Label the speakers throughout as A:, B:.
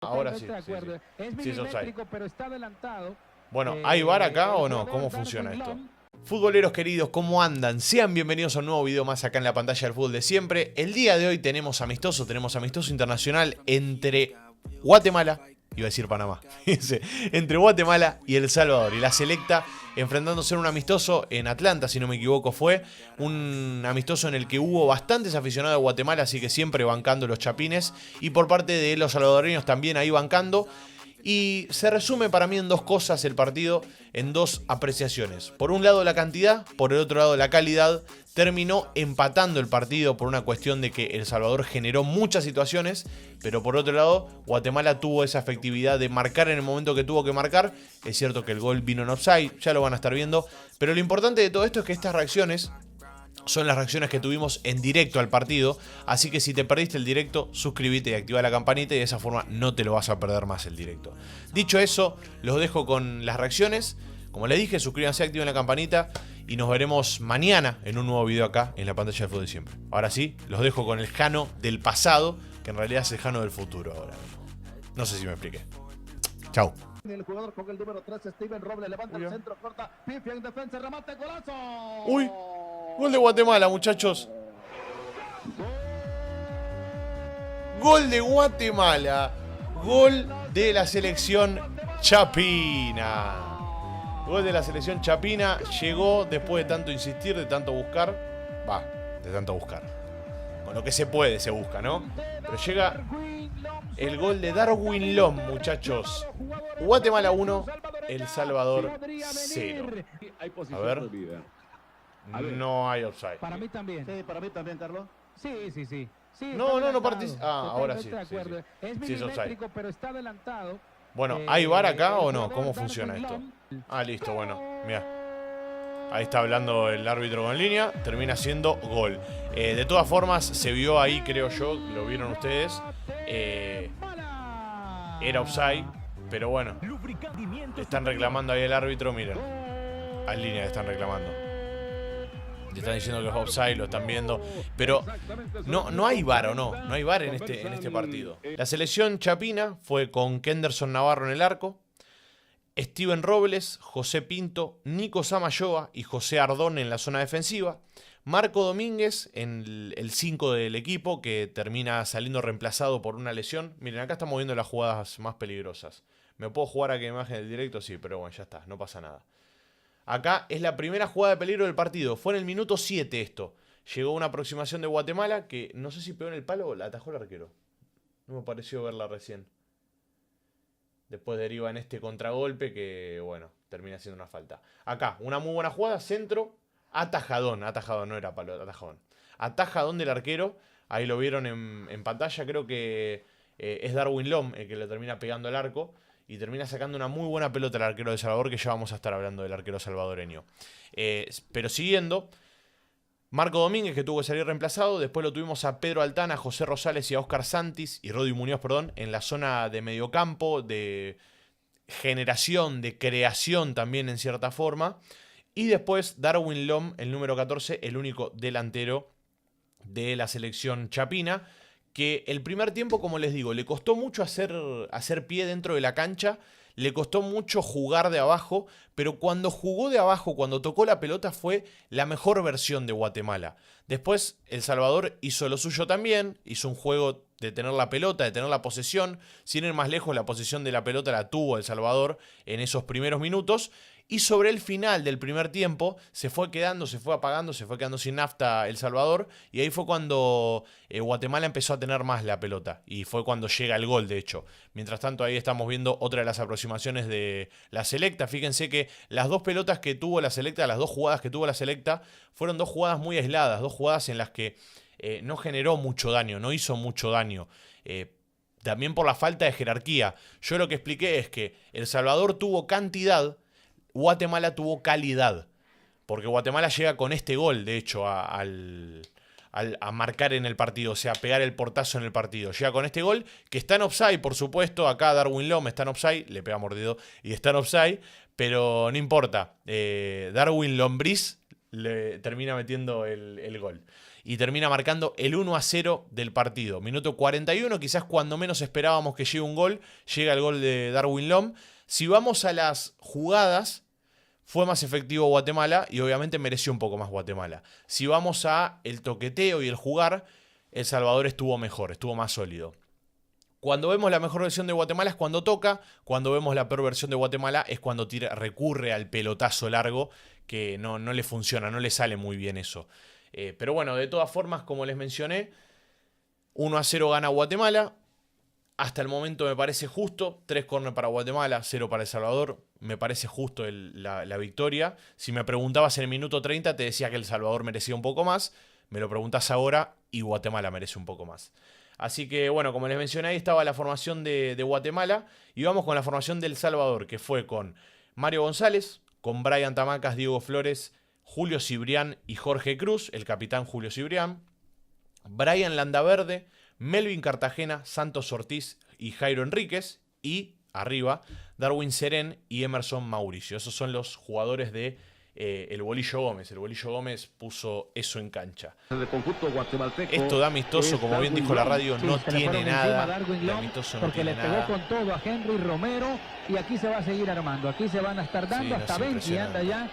A: Ahora sí,
B: de
A: sí, sí.
B: acuerdo. Es
A: Sí es offside.
B: milimétrico, pero está adelantado.
A: Bueno, ¿hay VAR acá o no?
B: Jugador
A: ¿Cómo
B: Darwin
A: funciona esto?
B: Lom.
A: Futboleros queridos, ¿cómo andan? Sean bienvenidos a un nuevo video más acá en la pantalla del fútbol de siempre. El día de hoy tenemos amistoso internacional entre Guatemala, iba a decir Panamá, entre Guatemala y El Salvador. Y la selecta enfrentándose en un amistoso en Atlanta, si no me equivoco fue. Un amistoso en el que hubo bastantes aficionados de Guatemala, así que siempre bancando los chapines. Y por parte de los salvadoreños también ahí bancando. Y se resume para mí en dos cosas el partido, en dos apreciaciones. Por un lado la cantidad, por el otro lado la calidad. Terminó empatando el partido por una cuestión de que El Salvador generó muchas situaciones, pero por otro lado Guatemala tuvo esa efectividad de marcar en el momento que tuvo que marcar. Es cierto que el gol vino en offside, ya lo van a estar viendo, pero lo importante de todo esto es que estas reacciones son las reacciones que tuvimos en directo al partido, así que si te perdiste el directo, suscríbete y activa la campanita y de esa forma no te lo vas a perder más el directo. Dicho eso, los dejo con las reacciones. Como les dije, suscríbanse, activen la campanita y nos veremos mañana en un nuevo video acá en la pantalla de fútbol de siempre. Ahora sí, los dejo con el Jano del pasado, que en realidad es el Jano del futuro ahora mismo. No sé si me expliqué. Chau.
C: El jugador con el número 3, Steven Robles, levanta el centro, corta, pifia en defensa, remate, golazo.
A: Uy, gol de Guatemala, muchachos. Gol de Guatemala. Gol de la selección chapina. Gol de la selección chapina. Llegó después de tanto insistir, de tanto buscar. De tanto buscar. Con lo que se puede se busca, ¿no? Pero llega el gol de Darwin Lom, muchachos. Guatemala 1, El Salvador 0. A ver. No hay offside.
B: Para mí también.
C: Sí, para mí también, Carlos.
B: Sí.
A: No participa. Ahora sí.
B: De acuerdo. Es
A: Sí es offside.
B: milimétrico, pero está adelantado.
A: Bueno, ¿hay VAR acá o no?
B: jugador
A: ¿Cómo
B: Darwin
A: funciona esto?
B: Lom.
A: Listo, bueno, mira. Ahí está hablando el árbitro con línea. Termina siendo gol. De todas formas, se vio ahí, creo yo, lo vieron ustedes. Era offside, pero bueno. Le están reclamando ahí al árbitro, miren. Al línea le están reclamando. Le están diciendo que es offside, lo están viendo. Pero no hay VAR o no. No hay VAR en este partido. La selección chapina fue con Kenderson Navarro en el arco. Steven Robles, José Pinto, Nico Samayoa y José Ardón en la zona defensiva. Marco Domínguez en el 5 del equipo, que termina saliendo reemplazado por una lesión. Miren, acá estamos viendo las jugadas más peligrosas. ¿Me puedo jugar a que imagen del directo? Sí, pero bueno, ya está, no pasa nada. Acá es la primera jugada de peligro del partido. Fue en el minuto 7 esto. Llegó una aproximación de Guatemala que no sé si pegó en el palo o la atajó el arquero. No me pareció verla recién. Después deriva en este contragolpe que, bueno, termina siendo una falta. Acá, una muy buena jugada, centro, atajadón, no era palo, atajadón. Atajadón del arquero, ahí lo vieron en pantalla, creo que es Darwin Lom el que le termina pegando al arco y termina sacando una muy buena pelota al arquero de Salvador, que ya vamos a estar hablando del arquero salvadoreño. Pero siguiendo, Marco Domínguez, que tuvo que salir reemplazado. Después lo tuvimos a Pedro Altana, José Rosales y a Oscar Santis y Rodi Muñoz, en la zona de mediocampo, de generación, de creación también en cierta forma. Y después Darwin Lom, el número 14, el único delantero de la selección chapina, que el primer tiempo, como les digo, le costó mucho hacer pie dentro de la cancha. Le costó mucho jugar de abajo, pero cuando jugó de abajo, cuando tocó la pelota, fue la mejor versión de Guatemala. Después, El Salvador hizo lo suyo también, hizo un juego de tener la pelota, de tener la posesión. Sin ir más lejos, la posesión de la pelota la tuvo El Salvador en esos primeros minutos. Y sobre el final del primer tiempo se fue quedando, se fue apagando, se fue quedando sin nafta El Salvador. Y ahí fue cuando Guatemala empezó a tener más la pelota. Y fue cuando llega el gol, de hecho. Mientras tanto, ahí estamos viendo otra de las aproximaciones de la selecta. Fíjense que las dos pelotas que tuvo la selecta, las dos jugadas que tuvo la selecta, fueron dos jugadas muy aisladas. Dos jugadas en las que no generó mucho daño, no hizo mucho daño. También por la falta de jerarquía. Yo lo que expliqué es que El Salvador tuvo cantidad, Guatemala tuvo calidad. Porque Guatemala llega con este gol, de hecho, a marcar en el partido. O sea, pegar el portazo en el partido. Llega con este gol, que está en offside, por supuesto. Acá Darwin Lom está en offside. Le pega mordido y está en offside. Pero no importa. Darwin Lombriz le termina metiendo el gol. y termina marcando el 1-0 del partido. Minuto 41, quizás cuando menos esperábamos que llegue un gol, llega el gol de Darwin Lom. Si vamos a las jugadas, fue más efectivo Guatemala y obviamente mereció un poco más Guatemala. Si vamos a el toqueteo y el jugar, El Salvador estuvo mejor, estuvo más sólido. Cuando vemos la mejor versión de Guatemala es cuando toca, cuando vemos la peor versión de Guatemala es cuando recurre al pelotazo largo, que no le funciona, no le sale muy bien eso. Pero bueno, de todas formas, como les mencioné, 1-0 gana Guatemala. Hasta el momento me parece justo. 3 córner para Guatemala, 0 para El Salvador. Me parece justo la victoria. Si me preguntabas en el minuto 30, te decía que El Salvador merecía un poco más. Me lo preguntas ahora y Guatemala merece un poco más. Así que, bueno, como les mencioné, ahí estaba la formación de Guatemala. Y vamos con la formación de El Salvador, que fue con Mario González, con Brian Tamacas, Diego Flores, Julio Cibrián y Jorge Cruz, el capitán Julio Cibrián, Brian Landaverde, Melvin Cartagena, Santos Ortiz y Jairo Enríquez. Y arriba, Darwin Serén y Emerson Mauricio. Esos son los jugadores de el Bolillo Gómez. El Bolillo Gómez puso eso en cancha. Esto de amistoso, como bien dijo la radio, no tiene nada. De amistoso no
B: porque
A: tiene
B: le pegó
A: nada.
B: con todo a Henry Romero y aquí se va a seguir armando. Aquí se van a estar dando,
A: Sí, no,
B: hasta
A: es
B: Benji anda ya.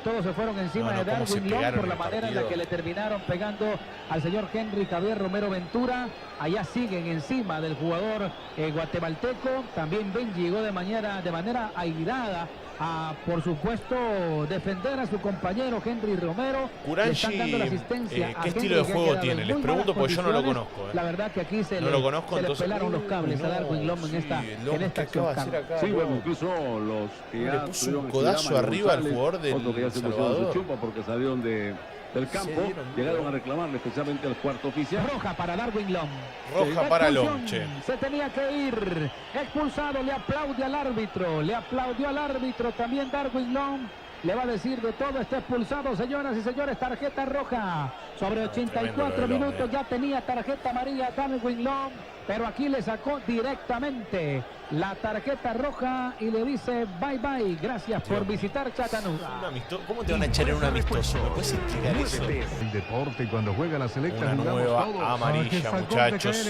B: Todos se fueron encima de
A: cómo se
B: Darwin Lom
A: pegaron
B: por la
A: el
B: manera en la
A: partido.
B: que le terminaron pegando al señor Henry Javier Romero Ventura. Allá siguen encima del jugador guatemalteco. También Benji llegó de manera airada a, por supuesto, defender a su compañero Henry Romero. Le están dando la asistencia a
A: ¿qué estilo
B: Henry,
A: de
B: que
A: juego
B: ha quedado
A: tiene?
B: en
A: Les
B: muy
A: pregunto
B: malas
A: porque yo no lo
B: condiciones.
A: conozco.
B: La verdad que aquí se
A: No lo conozco,
B: le
A: entonces.
B: pelaron los cables a Darwin Lom en esta acción.
C: Sí, bueno, incluso los que
A: Le
C: ya
A: puso un
C: tuvieron
A: codazo
C: Mario
A: arriba al
C: González,
A: jugador del
C: otros que ya se pusieron
A: Salvador.
C: su chumpa porque salieron del campo,
A: dieron
C: llegaron
A: duro.
C: a reclamarle especialmente al cuarto oficial.
B: Roja para Darwin Lom.
A: Roja para
B: Expulsión.
A: Lom, che.
B: Se tenía que ir. Expulsado, le aplaude al árbitro. Le aplaudió al árbitro también Darwin Lom. Le va a decir de todo, está expulsado, señoras y señores, tarjeta roja. Sobre 84
A: tremendo lo de Lom,
B: minutos ya tenía tarjeta amarilla Darwin Lom, pero aquí le sacó directamente la tarjeta roja y le dice bye bye, gracias por visitar Chattanooga.
A: ¿Cómo te van a echar en un amistoso? ¿Me puedes explicar eso?
D: El deporte cuando juega la selecta
A: Una
D: jugamos
A: nueva
D: todos.
A: amarilla, muchachos.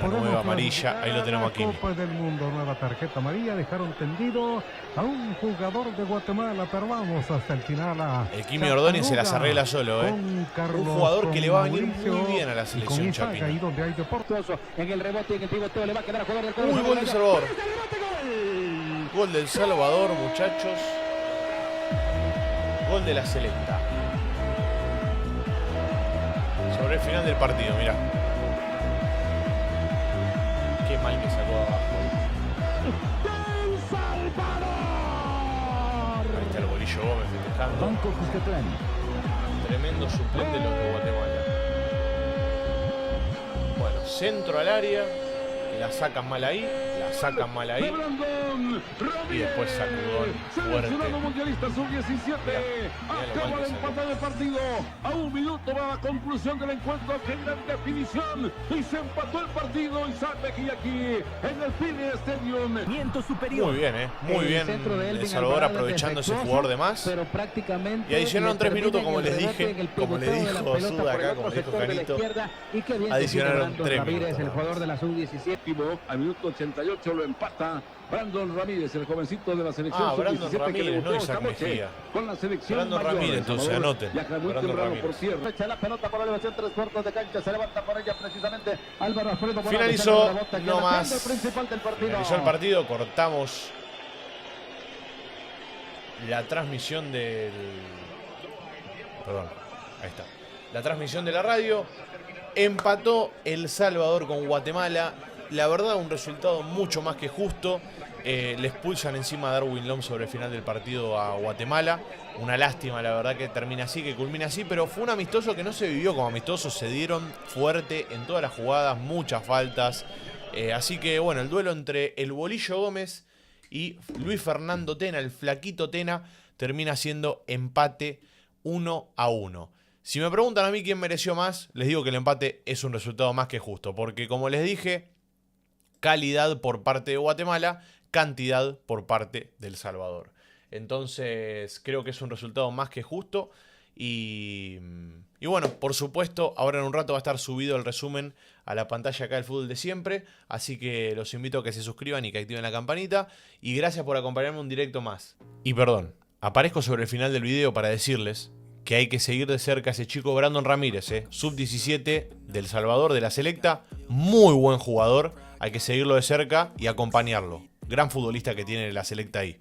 A: Una nueva amarilla, ahí lo tenemos aquí.
E: Copa del Mundo, nueva tarjeta amarilla, dejaron tendido a un jugador de Guatemala, pero vamos hasta el final a
A: El Kimi Ordóñez se las arregla solo,
E: con Carlos,
A: Un jugador que
E: con
A: le va a venir
E: Mauricio
A: muy bien a la
E: y
A: selección
E: con Isaac,
A: chapina.
E: ahí donde hay deporte.
B: En el rebote y en el pivoteo le va a quedar a jugador del
A: Uy, gol de Salvador.
B: ¡Gol!
A: Gol del Salvador, muchachos. Gol de la selecta. Sobre el final del partido, mirá. Qué mal que sacó abajo.
B: ¡El Salvador!
A: Ahí está el Bolillo Gómez festejando.
B: Banco Cuscatlán.
A: Tremendo suplente los de Guatemala. Bueno, centro al área. La sacan mal ahí. La sacan mal ahí. Y después sacudón fuerte.
C: Seleccionado mundialista sub-17.
A: Mirá lo
C: Acaba
A: mal
C: de
A: que salió.
C: empatar el partido. A un minuto va la conclusión del encuentro. ¡Qué gran definición! Y se empató el partido. Isaac Mejía aquí en el Philly Stadium.
A: Muy bien, Muy bien. El Salvador aprovechando ese jugador de más.
B: Pero prácticamente
A: Y adicionaron
B: le
A: 3 minutos,
B: terminan
A: como
B: el
A: les
B: rebote
A: dije,
B: en el
A: como le
B: pivoteo de la
A: dijo
B: pelota
A: Suda
B: por el
A: acá,
B: otro
A: como le dijo
B: sector de la
A: Canito.
B: izquierda. Y qué bien
A: Adicionaron
B: Brandon
A: 3
B: Ramírez,
A: minutos,
B: el
A: ¿no?
B: jugador de la sub-17.
C: Al minuto 88 lo empata Brandon Ramírez, el jovencito de la selección
A: Brandon
C: sub-17 que
A: Ramírez,
C: debutó
A: no
C: esta
A: Isaac
C: noche
A: Mejía.
C: con la selección
A: Brandon
C: mayor.
A: Ramírez,
C: El
A: entonces,
C: Salvador
A: anoten.
C: viaja muy
A: Brandon
C: temprano
A: Ramírez.
C: por tierra.
B: Echa la pelota por la elevación, 3 cuartos de cancha, se levanta por ella precisamente Álvaro Alfredo Morales,
A: Finalizó,
B: el rebote que
A: no
B: era
A: más.
B: el principal del partido.
A: Finalizó el partido, cortamos la transmisión del... Perdón, ahí está. La transmisión de la radio. Empató El Salvador con Guatemala. La verdad, un resultado mucho más que justo. Le expulsan encima a Darwin Lom sobre el final del partido a Guatemala. Una lástima, la verdad, que termina así, que culmina así. Pero fue un amistoso que no se vivió como amistoso. Se dieron fuerte en todas las jugadas, muchas faltas. Así que, bueno, el duelo entre el Bolillo Gómez y Luis Fernando Tena, el flaquito Tena, termina siendo empate 1-1. Si me preguntan a mí quién mereció más, les digo que el empate es un resultado más que justo. Porque, como les dije, calidad por parte de Guatemala, cantidad por parte del Salvador. Entonces, creo que es un resultado más que justo. Y bueno, por supuesto, ahora en un rato va a estar subido el resumen a la pantalla acá del Fútbol de Siempre. Así que los invito a que se suscriban y que activen la campanita. Y gracias por acompañarme un directo más. Y perdón, aparezco sobre el final del video para decirles que hay que seguir de cerca a ese chico Brandon Ramírez, sub-17 del Salvador, de la selecta. Muy buen jugador, hay que seguirlo de cerca y acompañarlo. Gran futbolista que tiene la selecta ahí.